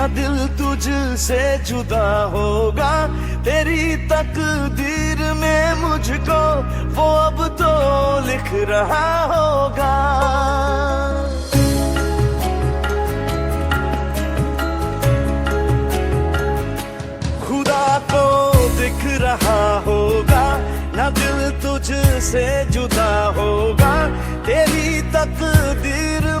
ना दिल तुझसे जुदा होगा, तेरी तकदीर में मुझको वो अब तो लिख रहा होगा। खुदा को दिख रहा होगा, ना दिल तुझसे जुदा होगा, तेरी तकदीर